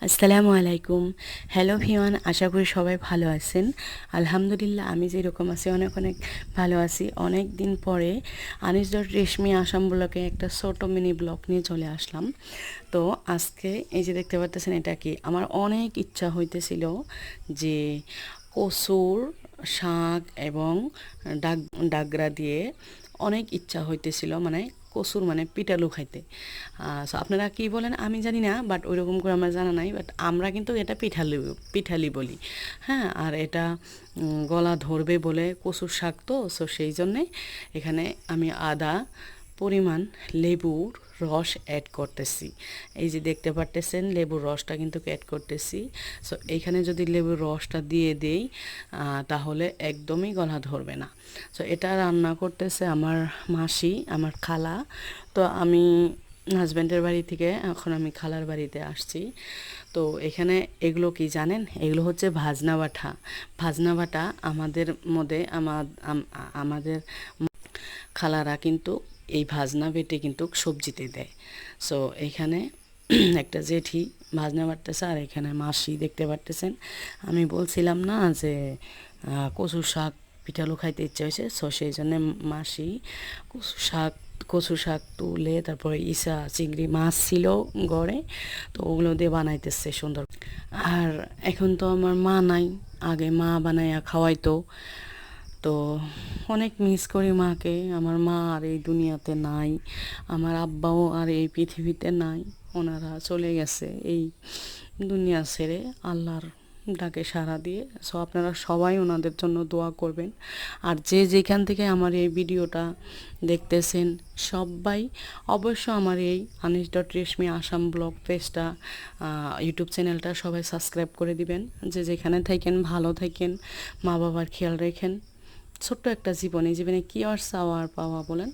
আসসালামু আলাইকুম। Hello V1, আশা করি সবাই ভালো আছেন। আলহামদুলিল্লাহ আমি যেরকম আছি অনেক অনেক ভালো আছি। অনেক দিন পরে আনিস ডট রেশমি আসাম ব্লকে একটা ছোটো মিনি ব্লগ নিয়ে চলে আসলাম। তো আজকে এই যে দেখতে পাচ্ছেন এটা কি, আমার অনেক ইচ্ছা হইতেছিল যে কচুর শাক এবং ডাগরা দিয়ে অনেক ইচ্ছা হইতেছিল, মানে কচুর মানে পিঠালু খাইতে। সো আপনারা কি বলেন আমি জানি না, বাট ওইরকম করে আমার জানা নাই, বাট আমরা কিন্তু এটা পিঠালি বলি। হ্যাঁ, আর এটা গলা ধরবে বলে কচুর শাক, তো সো সেই জন্যে এখানে আমি আদা পরিমাণ লেবুর রস অ্যাড করতেছি। এই যে দেখতে পারতেছেন লেবুর রসটা কিন্তু অ্যাড করতেছি। সো এইখানে যদি লেবুর রসটা দিয়ে দেই তাহলে একদমই গলা ধরবে না। সো এটা রান্না করতেছে আমার মাসি, আমার খালা। তো আমি হাজব্যান্ডের বাড়ি থেকে এখন আমি খালার বাড়িতে আসছি। তো এখানে এগুলো কি জানেন, এগুলো হচ্ছে ভাজনা বাটা। ভাজনা বাটা আমাদের মধ্যে আমাদের খালারা কিন্তু এই ভাজনা বেটে কিন্তু সবজিতে দেয়। সো এখানে একটা জেঠি ভাজনা বাটতেছে, আর এখানে মাসি দেখতে পারতেছেন। আমি বলছিলাম না যে কচু শাক পিঠালু খাইতে ইচ্ছে হয়েছে, সো সেই জন্যে মাসি কচু শাক তুলে তারপরে চিংড়ি মাছ ছিল গড়ে, তো ওগুলো দিয়ে বানাইতেছে সুন্দর। আর এখন তো আমার মা নাই, আগে মা বানাইয়া খাওয়াইতো। তো অনেক মিস করি মাকে। আমার মা আর এই দুনিয়াতে নাই, আমার আব্বাও আর এই পৃথিবীতে নাই। ওনারা চলে গেছে এই দুনিয়া ছেড়ে আল্লাহর ডাকে সাড়া দিয়ে। সো আপনারা সবাই ওনাদের জন্য দোয়া করবেন। আর যে যেখান থেকে আমার এই ভিডিওটা দেখতেছেন সবাই অবশ্য আমার এই আনিস ডট রেশমি আসাম ব্লগ পেজটা, ইউটিউব চ্যানেলটা সবাই সাবস্ক্রাইব করে দিবেন। যে যেখানে থাকেন ভালো থাকেন, মা বাবার খেয়াল রেখেন। ছোট্ট একটা জীবন, এই জীবনে কী আর চাওয়া আর পাওয়া বলেন।